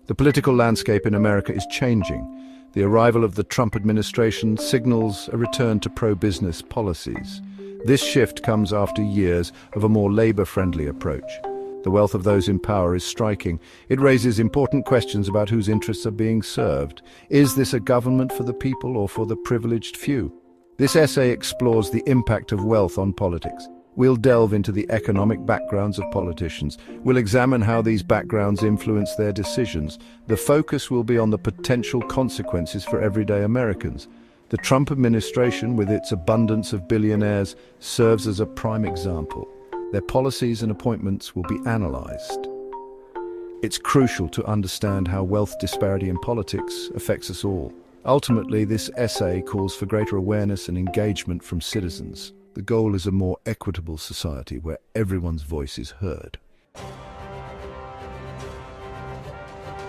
The political landscape in America is changing. The arrival of the Trump administration signals a return to pro-business policies. This shift comes after years of a more labor-friendly approach. The wealth of those in power is striking. It raises important questions about whose interests are being served. Is this a government for the people or for the privileged few? This essay explores the impact of wealth on politics. We'll delve into the economic backgrounds of politicians. We'll examine how these backgrounds influence their decisions. The focus will be on the potential consequences for everyday Americans. The Trump administration, with its abundance of billionaires, serves as a prime example. Their policies and appointments will be analyzed. It's crucial to understand how wealth disparity in politics affects us all. Ultimately, this essay calls for greater awareness and engagement from citizens. The goal is a more equitable society where everyone's voice is heard.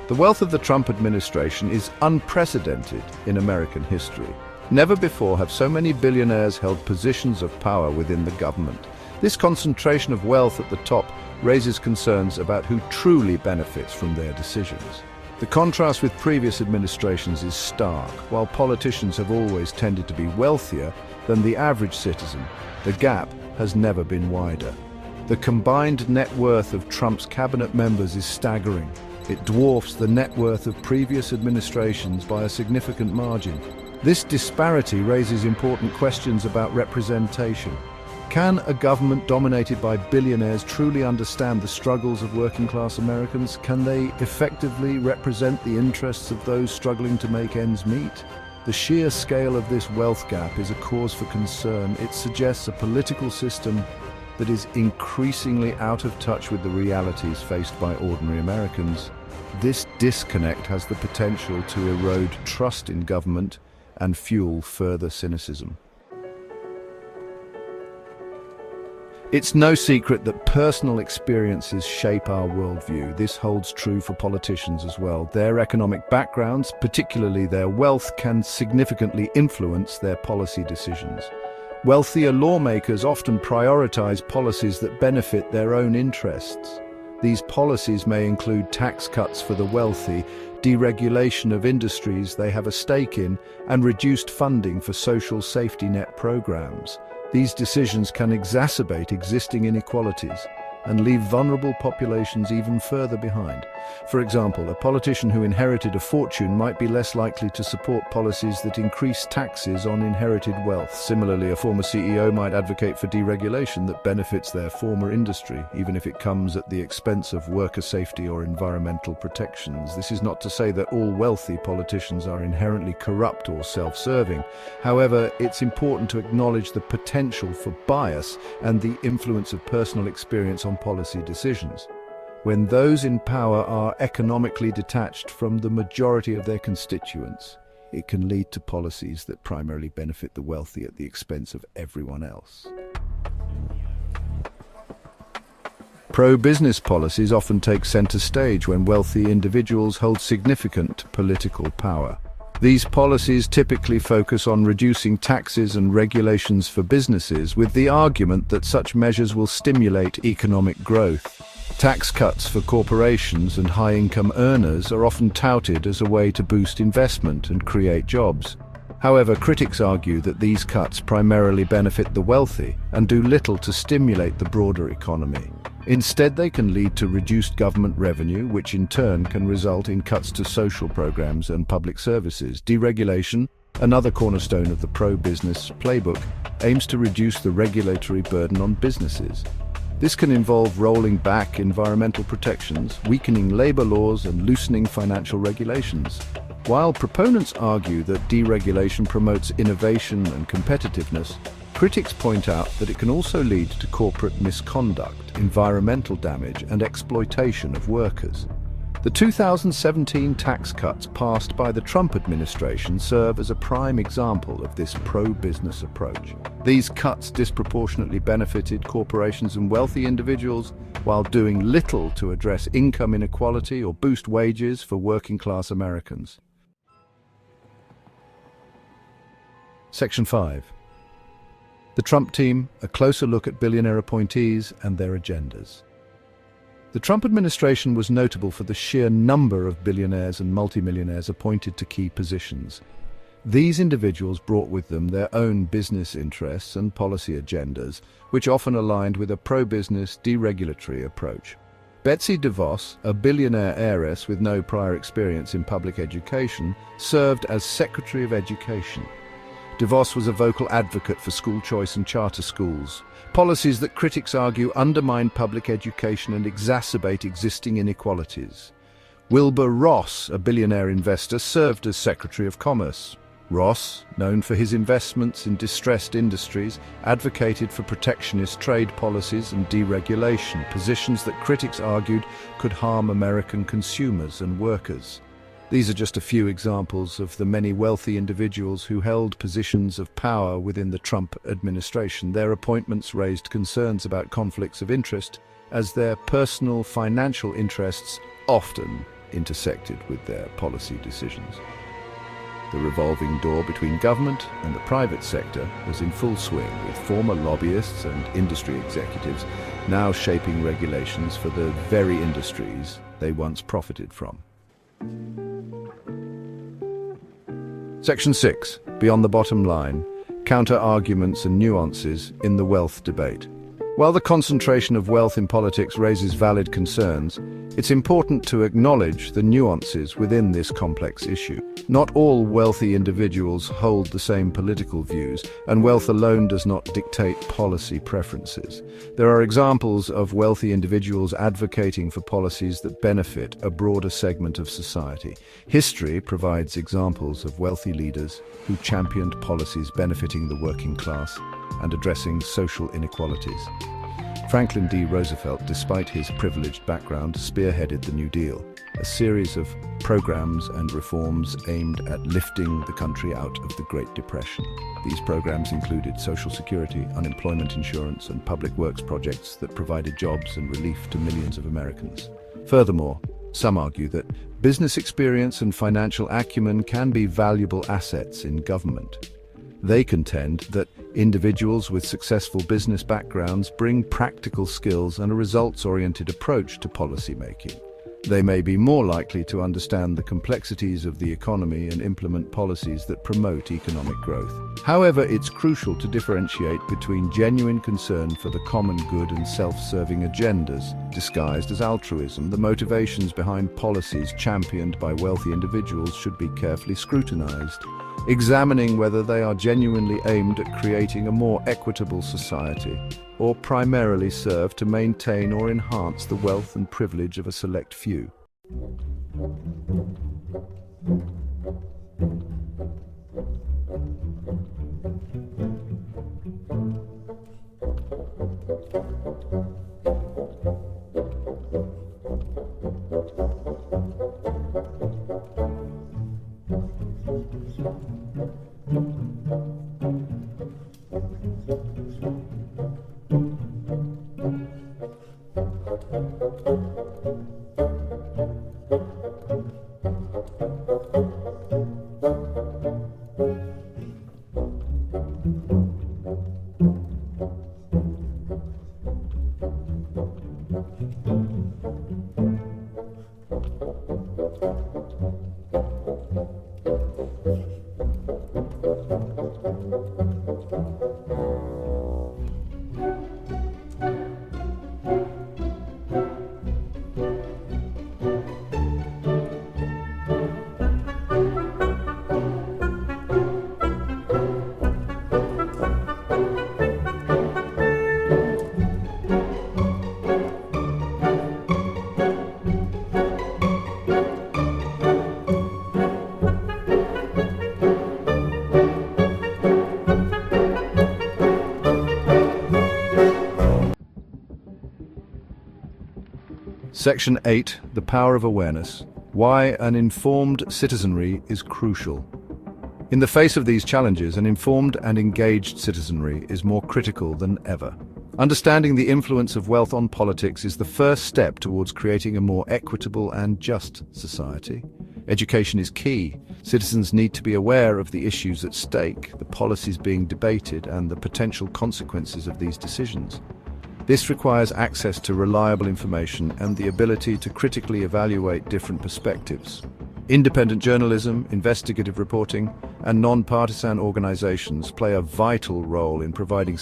The wealth of the Trump administration is unprecedented in American history. Never before have so many billionaires held positions of power within the government. This concentration of wealth at the top raises concerns about who truly benefits from their decisions. The contrast with previous administrations is stark. While politicians have always tended to be wealthier than the average citizen, the gap has never been wider. The combined net worth of Trump's cabinet members is staggering. It dwarfs the net worth of previous administrations by a significant margin. This disparity raises important questions about representation. Can a government dominated by billionaires truly understand the struggles of working-class Americans? Can they effectively represent the interests of those struggling to make ends meet? The sheer scale of this wealth gap is a cause for concern. It suggests a political system that is increasingly out of touch with the realities faced by ordinary Americans. This disconnect has the potential to erode trust in government and fuel further cynicism. It's no secret that personal experiences shape our worldview. This holds true for politicians as well. Their economic backgrounds, particularly their wealth, can significantly influence their policy decisions. Wealthier lawmakers often prioritize policies that benefit their own interests. These policies may include tax cuts for the wealthy, deregulation of industries they have a stake in, and reduced funding for social safety net programs. These decisions can exacerbate existing inequalities and leave vulnerable populations even further behind. For example, a politician who inherited a fortune might be less likely to support policies that increase taxes on inherited wealth. Similarly, a former CEO might advocate for deregulation that benefits their former industry, even if it comes at the expense of worker safety or environmental protections. This is not to say that all wealthy politicians are inherently corrupt or self-serving. However, it's important to acknowledge the potential for bias and the influence of personal experience on policy decisions. When those in power are economically detached from the majority of their constituents, it can lead to policies that primarily benefit the wealthy at the expense of everyone else. Pro-business policies often take center stage when wealthy individuals hold significant political power. These policies typically focus on reducing taxes and regulations for businesses, with the argument that such measures will stimulate economic growth. Tax cuts for corporations and high-income earners are often touted as a way to boost investment and create jobs. However, critics argue that these cuts primarily benefit the wealthy and do little to stimulate the broader economy. Instead, they can lead to reduced government revenue, which in turn can result in cuts to social programs and public services. Deregulation, another cornerstone of the pro-business playbook, aims to reduce the regulatory burden on businesses. This can involve rolling back environmental protections, weakening labor laws, and loosening financial regulations. While proponents argue that deregulation promotes innovation and competitiveness, critics point out that it can also lead to corporate misconduct, environmental damage, and exploitation of workers. The 2017 tax cuts passed by the Trump administration serve as a prime example of this pro-business approach. These cuts disproportionately benefited corporations and wealthy individuals, while doing little to address income inequality or boost wages for working-class Americans. Section 5. The Trump team, a closer look at billionaire appointees and their agendas. The Trump administration was notable for the sheer number of billionaires and multimillionaires appointed to key positions. These individuals brought with them their own business interests and policy agendas, which often aligned with a pro-business, deregulatory approach. Betsy DeVos, a billionaire heiress with no prior experience in public education, served as Secretary of Education. DeVos was a vocal advocate for school choice and charter schools, policies that critics argue undermine public education and exacerbate existing inequalities. Wilbur Ross, a billionaire investor, served as Secretary of Commerce. Ross, known for his investments in distressed industries, advocated for protectionist trade policies and deregulation, positions that critics argued could harm American consumers and workers. These are just a few examples of the many wealthy individuals who held positions of power within the Trump administration. Their appointments raised concerns about conflicts of interest, as their personal financial interests often intersected with their policy decisions. The revolving door between government and the private sector was in full swing, with former lobbyists and industry executives now shaping regulations for the very industries they once profited from. Section 6. Beyond the bottom line, counter-arguments and nuances in the wealth debate. While the concentration of wealth in politics raises valid concerns, it's important to acknowledge the nuances within this complex issue. Not all wealthy individuals hold the same political views, and wealth alone does not dictate policy preferences. There are examples of wealthy individuals advocating for policies that benefit a broader segment of society. History provides examples of wealthy leaders who championed policies benefiting the working class and addressing social inequalities. Franklin D. Roosevelt, despite his privileged background, spearheaded the New Deal, a series of programs and reforms aimed at lifting the country out of the Great Depression. These programs included Social Security, unemployment insurance, and public works projects that provided jobs and relief to millions of Americans. Furthermore, some argue that business experience and financial acumen can be valuable assets in government. They contend that individuals with successful business backgrounds bring practical skills and a results-oriented approach to policymaking. They may be more likely to understand the complexities of the economy and implement policies that promote economic growth. However, it's crucial to differentiate between genuine concern for the common good and self-serving agendas, disguised as altruism. The motivations behind policies championed by wealthy individuals should be carefully scrutinized, examining whether they are genuinely aimed at creating a more equitable society, or primarily serve to maintain or enhance the wealth and privilege of a select few. Section 8. The Power of Awareness. Why an informed citizenry is crucial. In the face of these challenges, an informed and engaged citizenry is more critical than ever. Understanding the influence of wealth on politics is the first step towards creating a more equitable and just society. Education is key. Citizens need to be aware of the issues at stake, the policies being debated, and the potential consequences of these decisions. This requires access to reliable information and the ability to critically evaluate different perspectives. Independent journalism, investigative reporting, and non-partisan organizations play a vital role in providing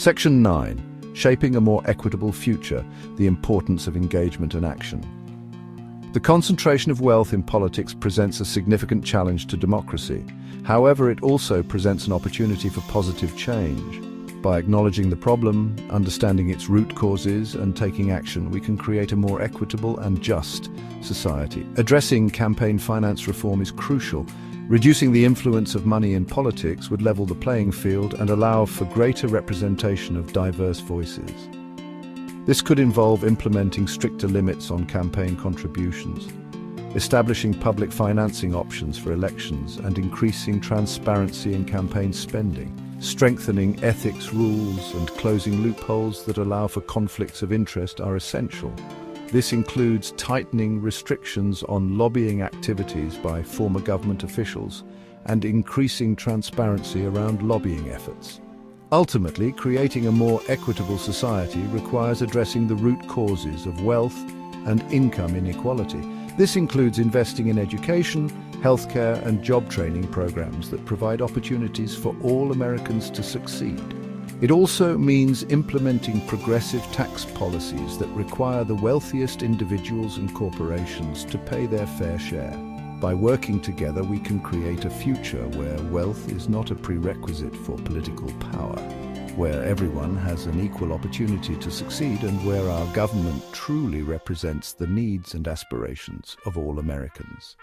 Section 9. Shaping a more equitable future, the importance of engagement and action. The concentration of wealth in politics presents a significant challenge to democracy. However, it also presents an opportunity for positive change. By acknowledging the problem, understanding its root causes, and taking action, we can create a more equitable and just society. Addressing campaign finance reform is crucial. Reducing the influence of money in politics would level the playing field and allow for greater representation of diverse voices. This could involve implementing stricter limits on campaign contributions, establishing public financing options for elections, and increasing transparency in campaign spending, strengthening ethics rules and closing loopholes that allow for conflicts of interest are essential. This includes tightening restrictions on lobbying activities by former government officials and increasing transparency around lobbying efforts. Ultimately, creating a more equitable society requires addressing the root causes of wealth and income inequality. This includes investing in education, healthcare, and job training programs that provide opportunities for all Americans to succeed. It also means implementing progressive tax policies that require the wealthiest individuals and corporations to pay their fair share. By working together, we can create a future where wealth is not a prerequisite for political power, where everyone has an equal opportunity to succeed, and where our government truly represents the needs and aspirations of all Americans.